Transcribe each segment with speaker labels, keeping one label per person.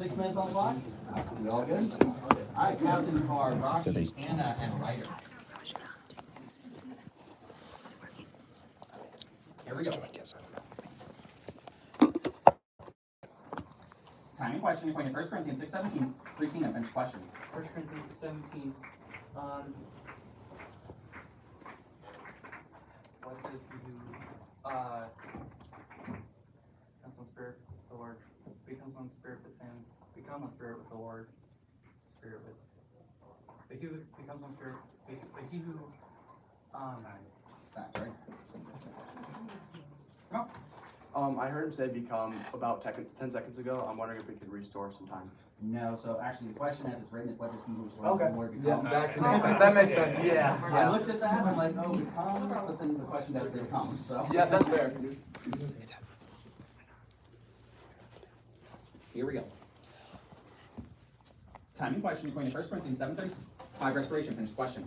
Speaker 1: 6 minutes on the clock. We all good? All right, captains are Rocky, Anna, and Ryder. Here we go. Time and question according to 1 Corinthians 6:17. Christina, finish question.
Speaker 2: 1 Corinthians 17. What does he who becomes one spirit with the Lord, becomes one spirit with him, become one spirit with the Lord, spirit with. But he who becomes one spirit, but he who
Speaker 1: Stop, right?
Speaker 3: I heard him say become about 10 seconds ago. I'm wondering if we could restore some time.
Speaker 1: No, so actually the question as it's written is what does he who is the Lord become?
Speaker 3: that actually makes sense. That makes sense. Yeah.
Speaker 1: I looked at that and I'm like, oh, become, but then the question does become, so.
Speaker 3: Yeah, that's fair.
Speaker 1: Here we go. Time and question according to 1 Corinthians 7:35. Restoration, finish question.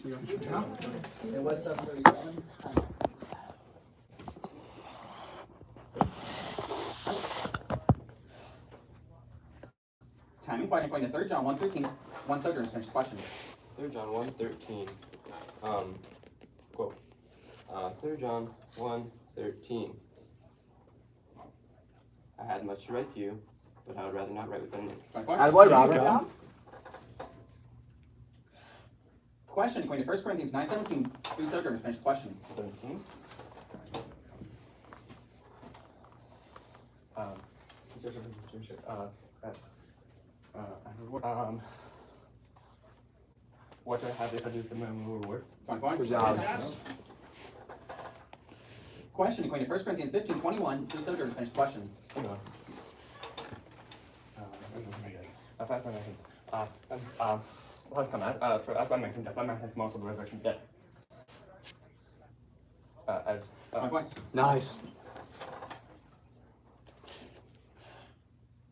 Speaker 1: It was 7:37. Time and question according to 3 John 1:13. One Sojourners, finish question.
Speaker 4: 3 John 1:13. Quote. 3 John 1:13. I had much to write to you, but I would rather not write with pen and ink.
Speaker 3: Attaboy, Robert.
Speaker 1: Question according to 1 Corinthians 9:17. 3 Sojourners, finish question.
Speaker 4: 17. What do I have if I do some reward?
Speaker 1: 5 points.
Speaker 3: Good job.
Speaker 1: Question according to 1 Corinthians 15:21. 3 Sojourners, finish question.
Speaker 4: Hang on. Fast one mentioned. Has come as one mentioned that one man has most of the resurrection dead. As
Speaker 1: 5 points.
Speaker 3: Nice.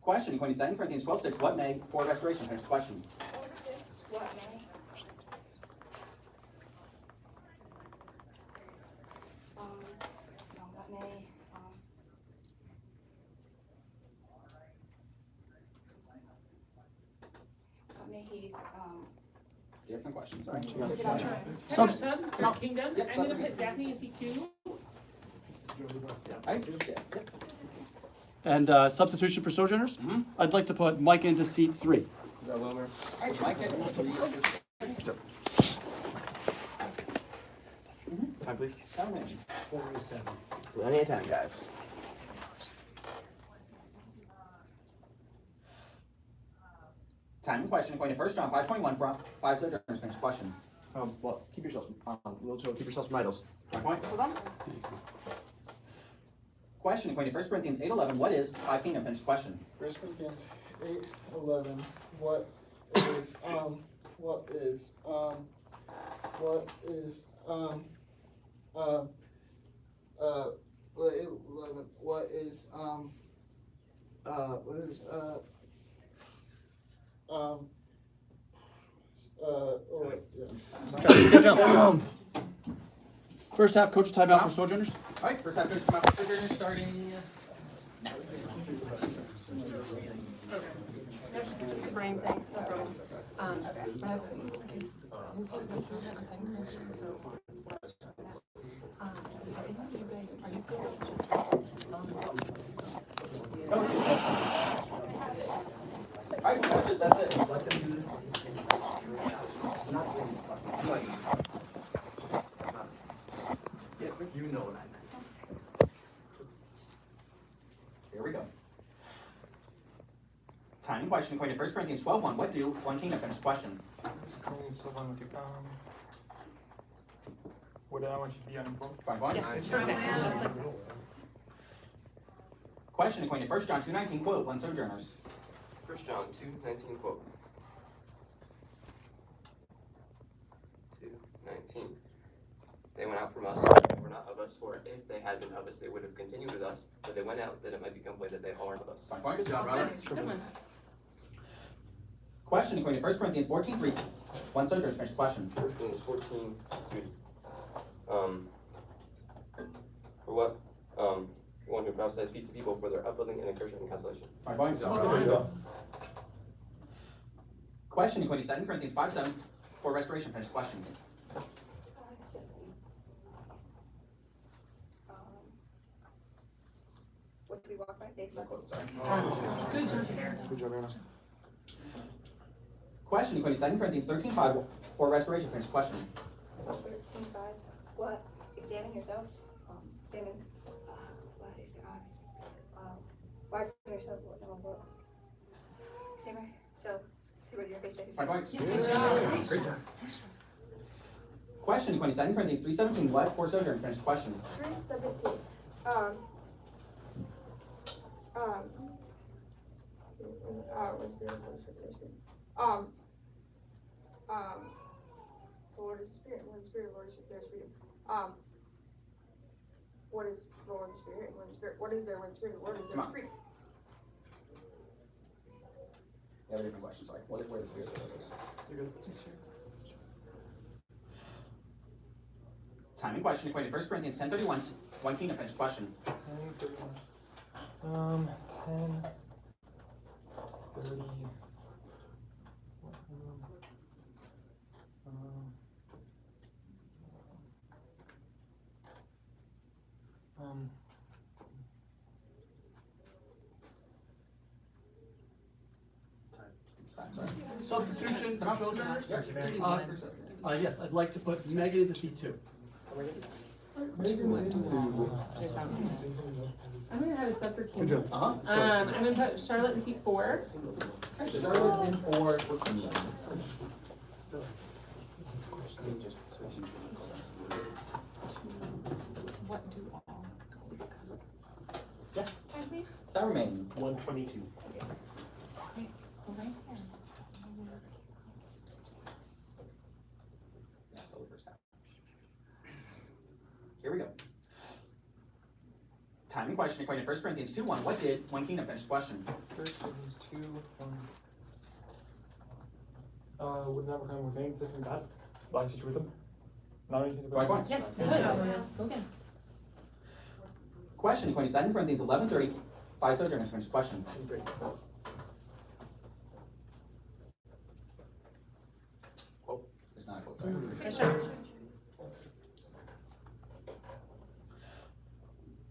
Speaker 1: Question according to 2 Corinthians 12:6. What may for restoration, finish question.
Speaker 5: What may? What may he,
Speaker 1: Different question, sorry.
Speaker 6: From Kingdom. I'm gonna put Daphne in C2.
Speaker 7: And substitution for Sojourners? I'd like to put Mike into seat 3.
Speaker 4: Wilmer.
Speaker 1: Mike,
Speaker 3: Time, please.
Speaker 1: 4:07.
Speaker 3: Plenty of time, guys.
Speaker 1: Time and question according to 1 John 5:21. 5 Sojourners, finish question.
Speaker 3: Well, keep yourselves keep yourselves from idols.
Speaker 1: 5 points. Question according to 1 Corinthians 8:11. What is 5 Kingdom, finish question.
Speaker 8: 1 Corinthians 8:11. What is 11? What is
Speaker 7: First half, coach timeout for Sojourners.
Speaker 1: All right, first half coach time out for Sojourners starting now.
Speaker 6: Just a brain thing, no problem.
Speaker 1: All right, coaches, that's it.
Speaker 3: You know what I meant.
Speaker 1: Here we go. Time and question according to 1 Corinthians 12:1. What do 1 Kingdom, finish question.
Speaker 4: What do I want you to be unemployed?
Speaker 1: 5 points.
Speaker 6: Yes, perfect, just like.
Speaker 1: Question according to 1 John 2:19. Quote, 1 Sojourners.
Speaker 4: 1 John 2:19 quote. 2:19. They went out from us, and were not of us, for if they had been of us, they would have continued with us, but they went out, that it might become plain that they aren't of us.
Speaker 1: 5 points.
Speaker 6: Good one.
Speaker 1: Question according to 1 Corinthians 14:3. 1 Sojourners, finish question.
Speaker 4: 1 Corinthians 14, what? One who prophesies peace to people for their upbuilding and encouragement and consolation.
Speaker 1: 5 points. Question according to 2 Corinthians 5:7 for restoration. Finish question.
Speaker 5: What do we walk by faith? By
Speaker 6: Good job, Karen.
Speaker 8: Good job, Anna.
Speaker 1: Question according to 2 Corinthians 13:5 for restoration. Finish question.
Speaker 5: 13:5. What? Examine yourselves. Examine. Why examine yourself? What? No, what? Examine yourself. See whether your faith is.
Speaker 1: 5 points.
Speaker 6: Good job.
Speaker 1: Great job. Question according to 2 Corinthians 3:17 what for Sojourners. Finish question.
Speaker 5: 3:17.
Speaker 9: The Lord is the Spirit, and when the Spirit of the Lord is there's freedom. What is the Lord the Spirit, and when the Spirit, what is there when the Spirit of the Lord is
Speaker 1: Come
Speaker 9: there's
Speaker 1: on.
Speaker 9: freedom?
Speaker 1: Yeah, a different question. Sorry. What is where the Spirit is? Time and question according to 1 Corinthians 10:31 1 kingdom. Finish question.
Speaker 10: 10, 30.
Speaker 7: Substitution,
Speaker 1: Come on.
Speaker 7: Sojourners?
Speaker 1: Yes.
Speaker 7: Yes, I'd like to put Megan into seat 2.
Speaker 6: I'm gonna have a separate
Speaker 8: Good
Speaker 6: kingdom.
Speaker 8: job.
Speaker 6: I'm gonna put Charlotte in seat 4.
Speaker 1: Charlotte in for kingdom.
Speaker 6: What do all?
Speaker 5: Time, please.
Speaker 1: Time remaining.
Speaker 10: 122.
Speaker 1: Yeah, so the first half. Here we go. Time and question according to 1 Corinthians 2:1 what did 1 kingdom. Finish question.
Speaker 10: 1 Corinthians 2, 1. Would not overcome with any existence God. Lies future wisdom. Not anything
Speaker 1: 5 points.
Speaker 6: Yes, good. Go again.
Speaker 1: Question according to 2 Corinthians 11:30 by Sojourners. Finish question. Quote. It's not a quote. Sorry.
Speaker 6: Yes, sir.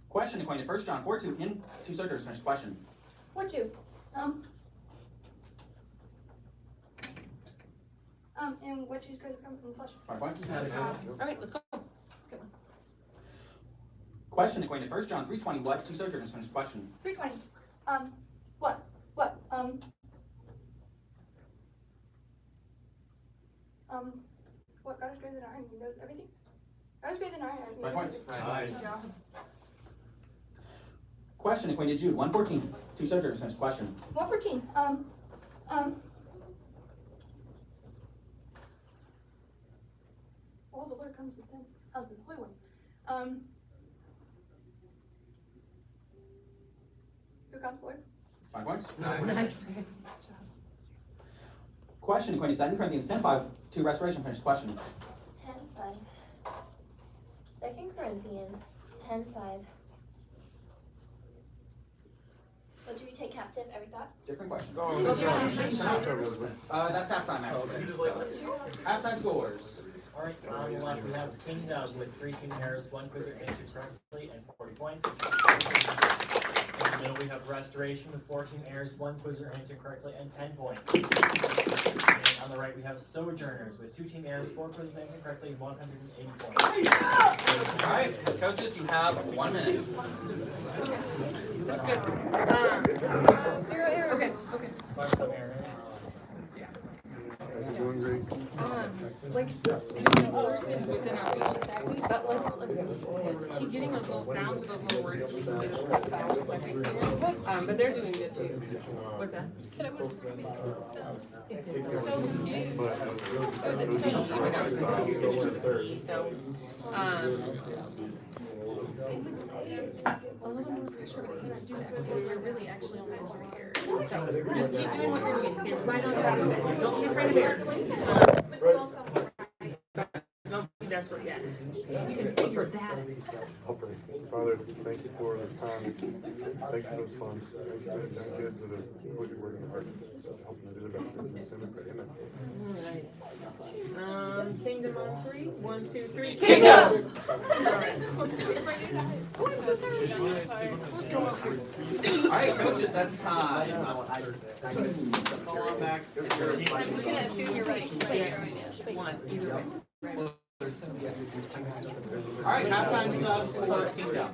Speaker 1: Question according to 1 John 4:2 in to Sojourners. Finish question.
Speaker 5: What do? And what Jesus Christ has come in the flesh.
Speaker 1: 5 points.
Speaker 6: All right, let's go.
Speaker 1: Question according to 1 John 3:20 what to Sojourners. Finish question.
Speaker 5: 3:20. What? God is greater than I, and He knows everything. God is greater than I, and He
Speaker 1: 5
Speaker 5: knows
Speaker 1: points.
Speaker 5: everything.
Speaker 3: Nice.
Speaker 1: Question according to Jude 1:14 to Sojourners. Finish question.
Speaker 5: 1:14. Oh, the Lord comes with them. Us as the Holy Ones. Who comes, Lord?
Speaker 1: 5 points.
Speaker 6: Nice.
Speaker 1: Question according to 2 Corinthians 10:5 to restoration. Finish question.
Speaker 11: 10:5. 2 Corinthians 10:5. What do we take captive? Every thought?
Speaker 1: Different question.
Speaker 8: Oh,
Speaker 1: That's halftime actually. So, halftime scores.
Speaker 12: All right, on the left we have Kingdom with 3 team errors, 1 quizzer answered correctly, and 40 points. In the middle we have Restoration with 4 team errors, 1 quizzer answered correctly, and 10 points. And on the right we have Sojourners with 2 team errors, 4 quizzes answered correctly, 180 points.
Speaker 1: All right, coaches, you have 1 minute.
Speaker 6: That's good.
Speaker 5: 0 error.
Speaker 6: Okay.
Speaker 12: Some error.
Speaker 8: You're doing great.
Speaker 6: Like, anything else is within our reach. But let's keep getting those little sounds or those little words so we can get those sounds, I think. But they're doing good too. What's that?
Speaker 5: Said it was
Speaker 6: It did so. So, it would say a little more pressure, but we can't do that because we're really actually only 3 errors. So just keep doing what you're doing. Stay right on top of it. Don't be afraid of errors. Don't be rest, but yeah, you can figure that.
Speaker 13: Hopefully. Father, thank you for this time. Thank you for this fun. Thank you for the young kids that have put your word in the heart, helping them do their best. In Jesus' name we pray. Amen.
Speaker 6: Alright. Kingdom on 3. 1, 2, 3. Kingdom!
Speaker 1: Alright, coaches, that's time. Call on back.
Speaker 5: I'm just gonna assume you're ready.
Speaker 6: One, either way.
Speaker 1: Alright, halftime subs for Kingdom.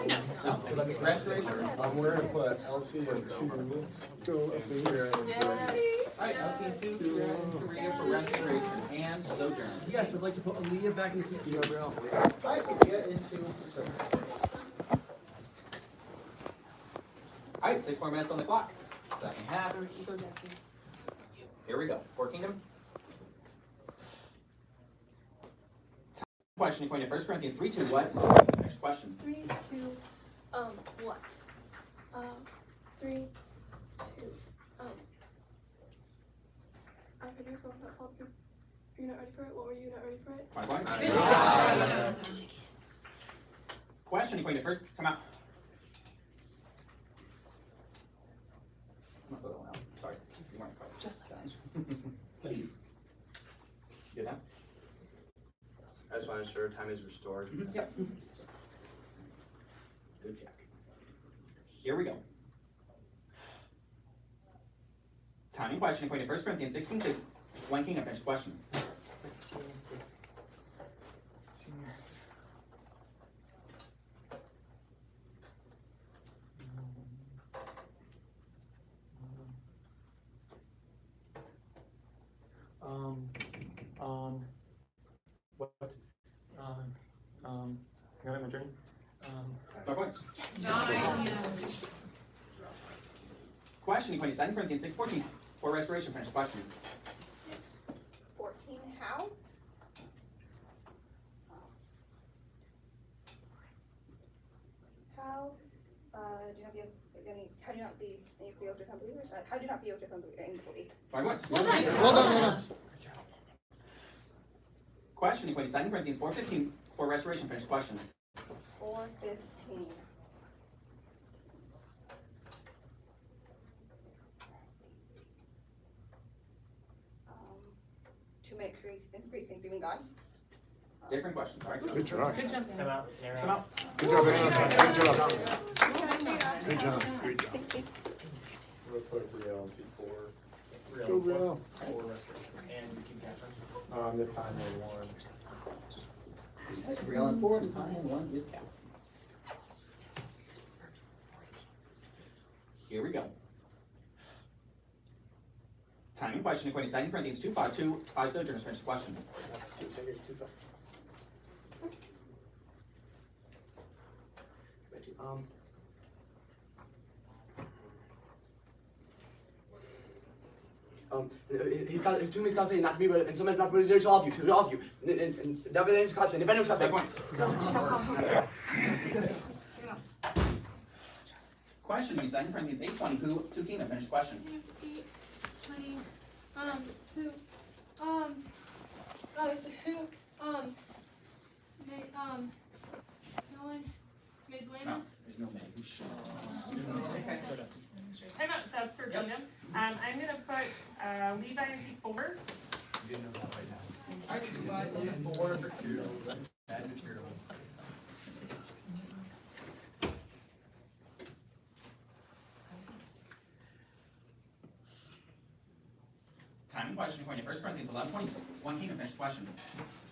Speaker 1: No. Restoration.
Speaker 10: We're gonna put LC in 2 minutes. Go,
Speaker 1: Alright, LC2, 3 for Restoration and Sojourners.
Speaker 7: Yes, I'd like to put Aaliyah back in the seat.
Speaker 1: Alright, we'll get into. Alright, 6 more minutes on the clock. Second half. Here we go. For Kingdom. Question according to 1 Corinthians 3:2. What? Next question.
Speaker 9: 3, 2, what? 3, 2, I could use one, that's all good. Are you not ready for it? What were you not ready for it?
Speaker 1: 5 points. Question according to 1. Come out. I'm gonna throw that one out. Sorry. You weren't quite.
Speaker 6: Just like that.
Speaker 1: Good now?
Speaker 3: I just want to ensure time is restored.
Speaker 1: Yep. Good check. Here we go. Timing question according to 1 Corinthians 16:6. One Kingdom, finished question.
Speaker 10: 16. Senior. What? Can I have my journey?
Speaker 1: 5 points.
Speaker 6: Nice.
Speaker 1: Question according to 2 Corinthians 6:14. For restoration, finished question.
Speaker 5: 14, how? How, do not be any, how do not be any yoked with unbelievers? How do not be yoked with unbelief?
Speaker 1: 5 points.
Speaker 6: Well done.
Speaker 7: Hold on.
Speaker 1: Question according to 2 Corinthians 4:15. For restoration, finished question.
Speaker 5: 4:15. To make increasing even God.
Speaker 1: Different question, sorry.
Speaker 13: Good job.
Speaker 6: Good job.
Speaker 12: Come out, scenario.
Speaker 1: Come out.
Speaker 13: Good job, Anna. Good job. Good job. Great job.
Speaker 10: We'll put Real and C4.
Speaker 13: Go Real.
Speaker 12: For restoration. And we keep Catherine.
Speaker 10: The time on 1.
Speaker 1: That's real and 4. Time and 1 is cap. Here we go. Timing question according to 2 Corinthians 2:5. 5 Sojourners, finished question.
Speaker 3: He's got to me, Scott, not to me, but and somebody not to all of you, to all of you. And David and Scott, and defend Scott.
Speaker 1: 5 points. Question according to 2 Corinthians 8:20. Who? 2 Kingdom, finished question.
Speaker 9: 20, who, no one made
Speaker 1: No,
Speaker 9: blameless?
Speaker 1: there's no man. Who should?
Speaker 6: Time out sub for Kingdom. I'm gonna put Levi in seat 4.
Speaker 1: You didn't know that right now. I see Levi in 4 for Q. Bad material. Timing question according to 1 Corinthians 11:20. 1 Kingdom, finished question.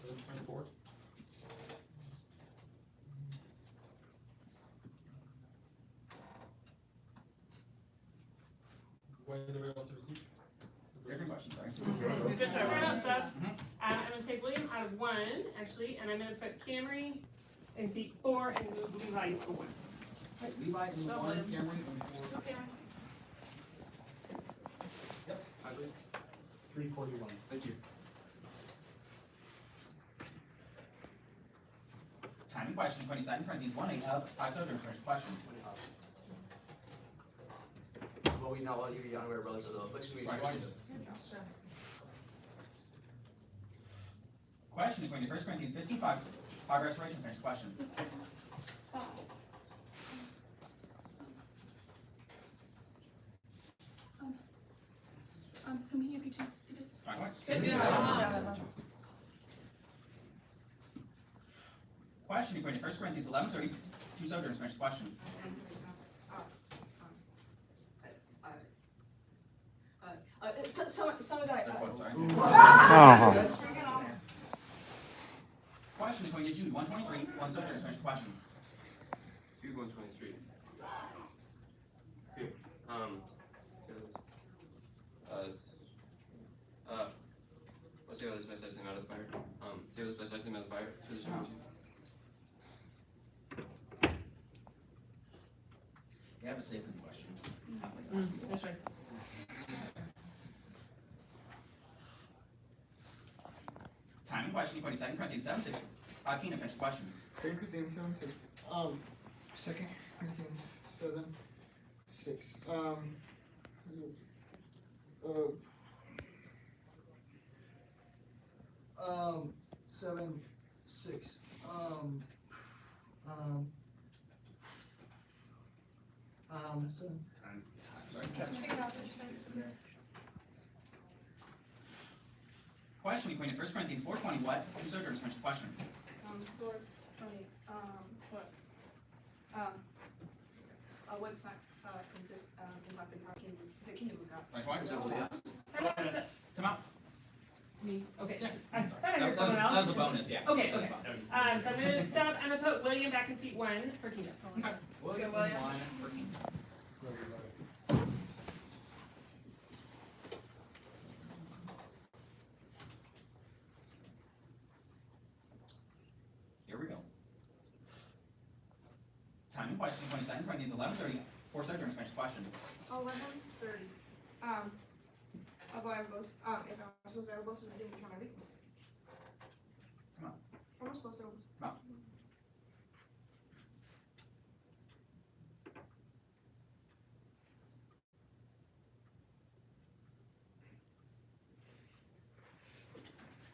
Speaker 10: 24. When did we also receive?
Speaker 1: Different question, sorry.
Speaker 6: Good job. Time out sub. I'm gonna take William out of 1, actually, and I'm gonna put Camry in seat 4 and move Levi to 1.
Speaker 1: Right, Levi in 1, Cameron in 4.
Speaker 6: Okay.
Speaker 1: Yep, I believe.
Speaker 10: 341.
Speaker 1: Thank you. Timing question according to 2 Corinthians 1:8 of 5 Sojourners, finished question.
Speaker 3: Well, we not want you to be unaware, brothers, of the affliction we
Speaker 1: Right,
Speaker 3: experience.
Speaker 1: Question according to 1 Corinthians 15:5. Restoration. Finish question.
Speaker 9: I'm here, P2. See this?
Speaker 1: Fine points.
Speaker 6: Good job.
Speaker 1: Question according to 1 Corinthians 11:30. Two Sojourners. Finish question.
Speaker 5: Some guy.
Speaker 1: Question according to Jude 1:23. One Sojourners. Finish question.
Speaker 4: Jude 1:23. Two. Let's see how this best testing out of the fire. See how this best testing out of the fire to the stream.
Speaker 1: You have a safe question.
Speaker 6: That's right.
Speaker 1: Time and question according to 2 Corinthians 7:6. Keenan, finish the question.
Speaker 8: 2 Corinthians 7:6. 2 Corinthians 7:6. 7:6.
Speaker 1: Question according to 1 Corinthians 4:20. What? Two Sojourners. Finish the question.
Speaker 9: Lord, what? What's not consist in the kingdom of God?
Speaker 1: Fine points.
Speaker 6: Yes.
Speaker 1: Come out.
Speaker 6: Me? Okay.
Speaker 1: Yeah.
Speaker 6: I thought I heard someone else.
Speaker 1: That was a bonus, yeah.
Speaker 6: Okay, okay. So I'm gonna stop, I'm gonna put William back in seat 1 for Keenan.
Speaker 1: Okay.
Speaker 6: William.
Speaker 1: One for Keenan. Here we go. Time and question, 22 Corinthians 11:30. Four Sojourners. Finish the question.
Speaker 9: 11:30. If I was supposed to have both, I didn't count my weakness.
Speaker 1: Come on.
Speaker 9: I was supposed to.
Speaker 1: Come on.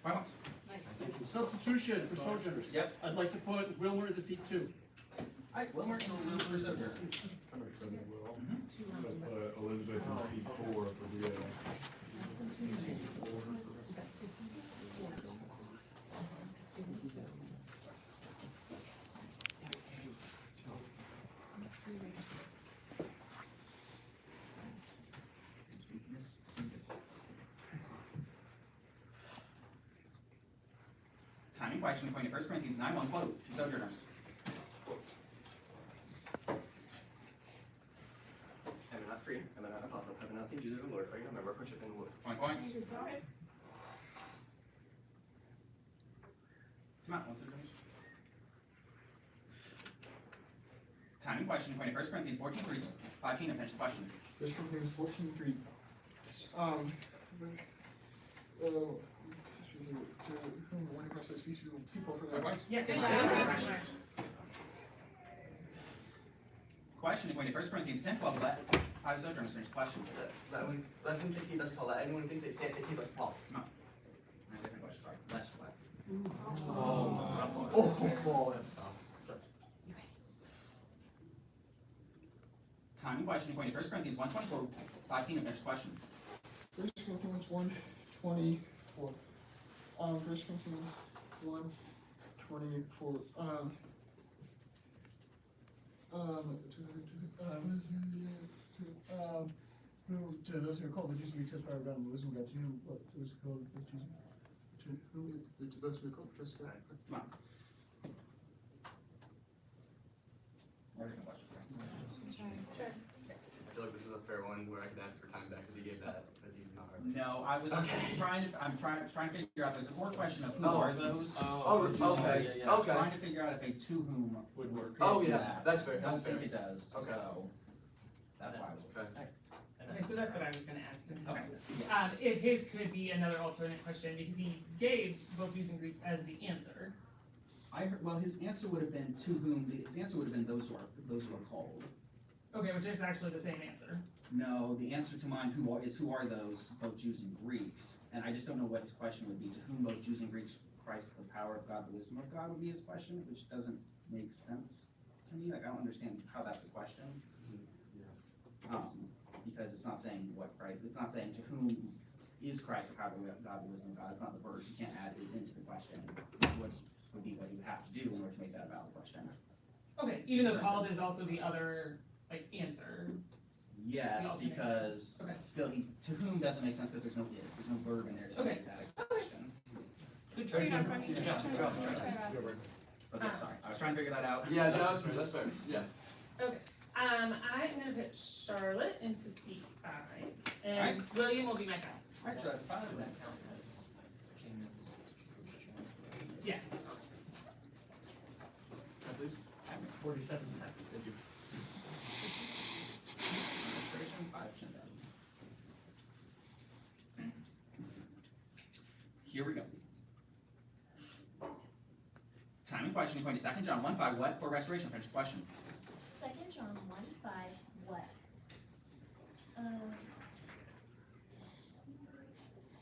Speaker 1: Fine points.
Speaker 7: Substitution for Sojourners.
Speaker 1: Yep.
Speaker 7: I'd like to put Wilmer into seat 2.
Speaker 1: Alright, Wilmer, for Sojourners.
Speaker 13: Elizabeth in seat 4 for VA.
Speaker 1: Time and question according to 1 Corinthians 9:1. Quote. Two Sojourners.
Speaker 4: Am I not free? Am I not apostle? Have I not seen Jesus the Lord? Are you not member? Worship in the wood.
Speaker 1: Point points. Come on, one Sojourners. Time and question according to 1 Corinthians 14:3. Keenan, finish the question.
Speaker 8: 1 Corinthians 14:3. To whom the one across those people for their
Speaker 1: Points.
Speaker 6: Yeah, good
Speaker 1: Question according to 1 Corinthians 10:12. Let five Sojourners finish the question.
Speaker 3: Let him take heed lest he fall. Let anyone who thinks they stand take heed lest he fall.
Speaker 1: Come on. Different question, sorry. Less flat.
Speaker 3: That's tough.
Speaker 1: Time and question according to 1 Corinthians 1:24. Keenan, finish the question.
Speaker 8: 1 Corinthians 1:24. 1 Corinthians 1:24. To those who are called, the Jews will be tested by God and wisdom of God. To whom, what was called, to whom, to those who are called, trust God.
Speaker 1: Come on. More different questions, right?
Speaker 5: Sure.
Speaker 3: I feel like this is a fair one where I could ask for time back because he gave that he's not early.
Speaker 1: No, I was trying to figure out, there's a core question of who
Speaker 3: Oh.
Speaker 1: are those?
Speaker 3: Okay.
Speaker 1: I was trying to figure out if a to whom would work.
Speaker 3: Oh, yeah, that's fair,
Speaker 1: I
Speaker 3: that's
Speaker 1: don't think
Speaker 3: fair.
Speaker 1: it does,
Speaker 3: Okay.
Speaker 1: so that's why I was.
Speaker 3: Okay.
Speaker 6: Okay, so that's what I was gonna ask him.
Speaker 1: Okay.
Speaker 6: If his could be another alternate question, because he gave both Jews and Greeks as the answer.
Speaker 1: I heard, well, his answer would have been to whom, his answer would have been those who are called.
Speaker 6: Okay, which is actually the same answer.
Speaker 1: No, the answer to mine, who are those, both Jews and Greeks, and I just don't know what his question would be, to whom both Jews and Greeks Christ the power of God, the wisdom of God would be his question, which doesn't make sense to me. Like, I don't understand how that's a question. Because it's not saying what Christ, it's not saying to whom is Christ the power of God, the wisdom of God. It's not the verse. You can't add is into the question, which would be what you would have to do in order to make that a valid question.
Speaker 6: Okay, even though called is also the other, like, answer.
Speaker 1: Yes,
Speaker 6: The alternate.
Speaker 1: because
Speaker 6: Okay.
Speaker 1: still, to whom doesn't make sense because there's no is. There's no verb in there to
Speaker 6: Okay.
Speaker 1: make that a question.
Speaker 6: Good try.
Speaker 1: Good job. Okay, sorry. I was trying to figure that out.
Speaker 3: Yeah, no, that's fair, that's fair, yeah.
Speaker 6: Okay, I'm gonna put Charlotte into seat 5, and William will be my captain.
Speaker 1: Actually, I have 5 of them.
Speaker 6: Yeah.
Speaker 3: Please.
Speaker 10: 47 seconds.
Speaker 3: Thank you.
Speaker 1: Registration, 5 Here we go. Time and question according to 2 John 1:5. What for restoration? Finish the question.
Speaker 11: 2 John 1:5, what?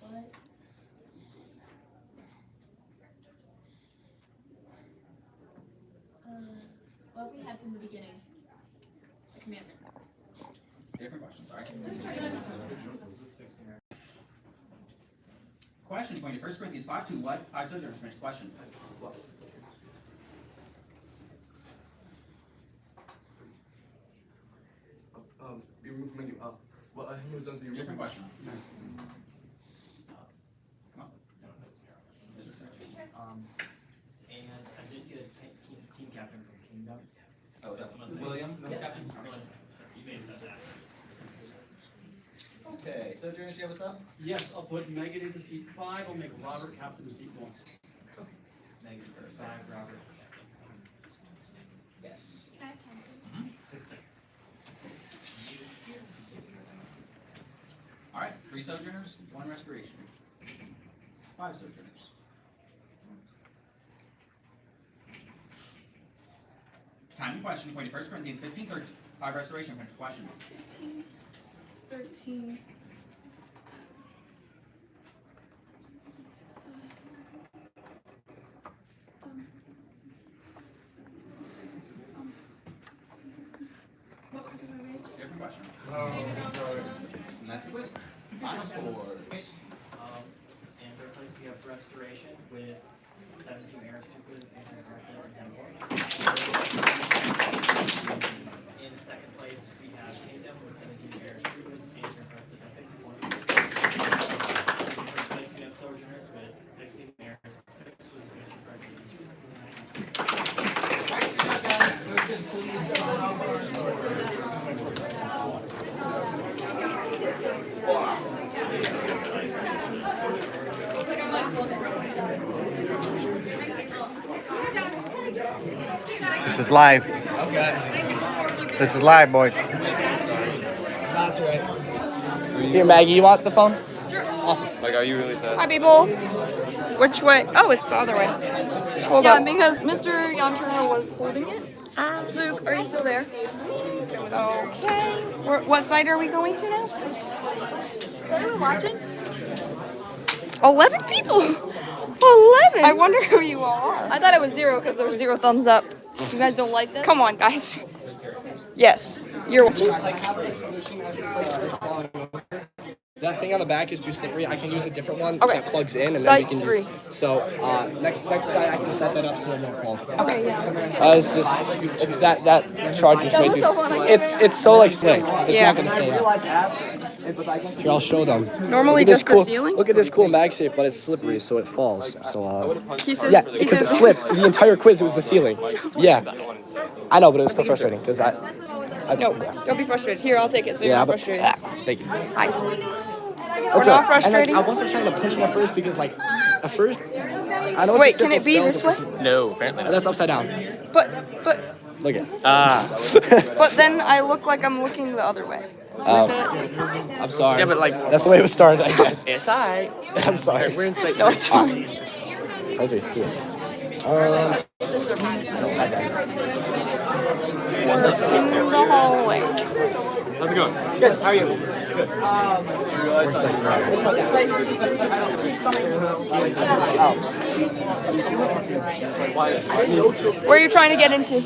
Speaker 11: What? What we had from the beginning. The commandment.
Speaker 1: Different question, sorry. Question according to 1 Corinthians 5:2. What? 5 Sojourners. Finish the question.
Speaker 3: Be removed from menu. Well, I think it was done to be removed.
Speaker 1: Different question.
Speaker 12: And I did get a team captain from Kingdom.
Speaker 1: Oh, William? No, captain?
Speaker 12: You may have said that.
Speaker 1: Okay, Sojourners, you have what's up?
Speaker 7: Yes, I'll put Megan into seat 5. I'll make Robert captain in seat 1.
Speaker 12: Negative first. 5, Robert.
Speaker 1: Yes.
Speaker 11: Can I have time, please?
Speaker 12: 6 seconds.
Speaker 1: All right, 3 Sojourners, 1 restoration. 5 Sojourners. Time and question according to 1 Corinthians 15:13. 5 restoration. Finish the question.
Speaker 9: 15, 13. What question am I raised?
Speaker 1: Different question.
Speaker 13: Oh, sorry.
Speaker 1: Next is final scores.
Speaker 12: And third place we have Restoration with 17 errors, 2 quizzes, answering correctly, and 10 points. In second place we have Kingdom with 17 errors, 2 quizzes, answering correctly, and 50 points. In first place we have Sojourners with 16 errors, 6 quizzes, answering correctly, and 2
Speaker 14: This is live.
Speaker 1: Okay.
Speaker 14: This is live, boys.
Speaker 1: That's right.
Speaker 10: Here, Maggie, you want the phone?
Speaker 9: Sure.
Speaker 10: Awesome.
Speaker 4: Like, are you really sad?
Speaker 9: Hi, people. Which way? Oh, it's the other way. Hold up.
Speaker 15: Because Mr. Yonturno was holding it.
Speaker 9: Luke, are you still there? Okay. What side are we going to now?
Speaker 15: What are we watching?
Speaker 9: 11 people. 11. I wonder who you all are.
Speaker 15: I thought it was 0 because there was 0 thumbs up. You guys don't like this?
Speaker 9: Come on, guys. Yes, you're watching.
Speaker 10: That thing on the back is too slippery. I can use a different one
Speaker 9: Okay.
Speaker 10: that plugs in, and then
Speaker 9: Site
Speaker 10: we can
Speaker 9: 3.
Speaker 10: use. So next side, I can set that up so it won't fall.
Speaker 9: Okay, yeah.
Speaker 10: It's just that charge is
Speaker 15: That
Speaker 10: way
Speaker 15: was
Speaker 10: too.
Speaker 15: so fun, I
Speaker 10: It's so like slick. It's
Speaker 9: Yeah.
Speaker 10: not gonna stay up. Here, I'll show them.
Speaker 9: Normally
Speaker 10: Look at this
Speaker 9: just
Speaker 10: cool,
Speaker 9: the ceiling?
Speaker 10: Look at this cool mag shape, but it's slippery, so it falls. So
Speaker 9: He says,
Speaker 10: yeah,
Speaker 9: he
Speaker 10: because it
Speaker 9: says,
Speaker 10: slipped. The entire quiz it was the ceiling. Yeah, I know, but it was still frustrating because I
Speaker 9: no, don't be frustrated. Here, I'll take it so you're
Speaker 10: yeah,
Speaker 9: not
Speaker 10: but
Speaker 9: frustrated.
Speaker 10: thank you.
Speaker 9: Hi.
Speaker 10: We're
Speaker 9: We're not frustrated.
Speaker 10: And, like, I wasn't trying to push it at first because like at first I know.
Speaker 9: Wait,
Speaker 10: it's a
Speaker 9: can it be
Speaker 10: simple
Speaker 9: this
Speaker 10: spell,
Speaker 9: way?
Speaker 10: but
Speaker 4: No, apparently not.
Speaker 10: that's upside down.
Speaker 9: But
Speaker 10: Look at.
Speaker 9: but then I look like I'm looking the other way.
Speaker 10: I'm sorry.
Speaker 4: Yeah, but like
Speaker 10: That's the way it started, I guess.
Speaker 4: it's alright.
Speaker 10: I'm sorry.
Speaker 4: We're in sight.
Speaker 9: No, it's fine.
Speaker 10: Told you. Here.
Speaker 9: We're in the hallway.
Speaker 4: How's it going?
Speaker 10: Good. How are you?
Speaker 15: Where are you trying to get into?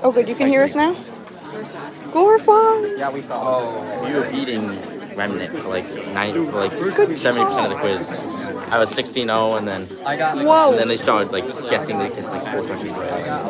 Speaker 15: Oh, good. You can hear us now? Glorified!
Speaker 16: Yeah, we saw. Oh, you were beating Remnant for like 70% of the quiz. I was 16-0, and then
Speaker 15: Whoa.
Speaker 16: and then they started like guessing like 4 countries right.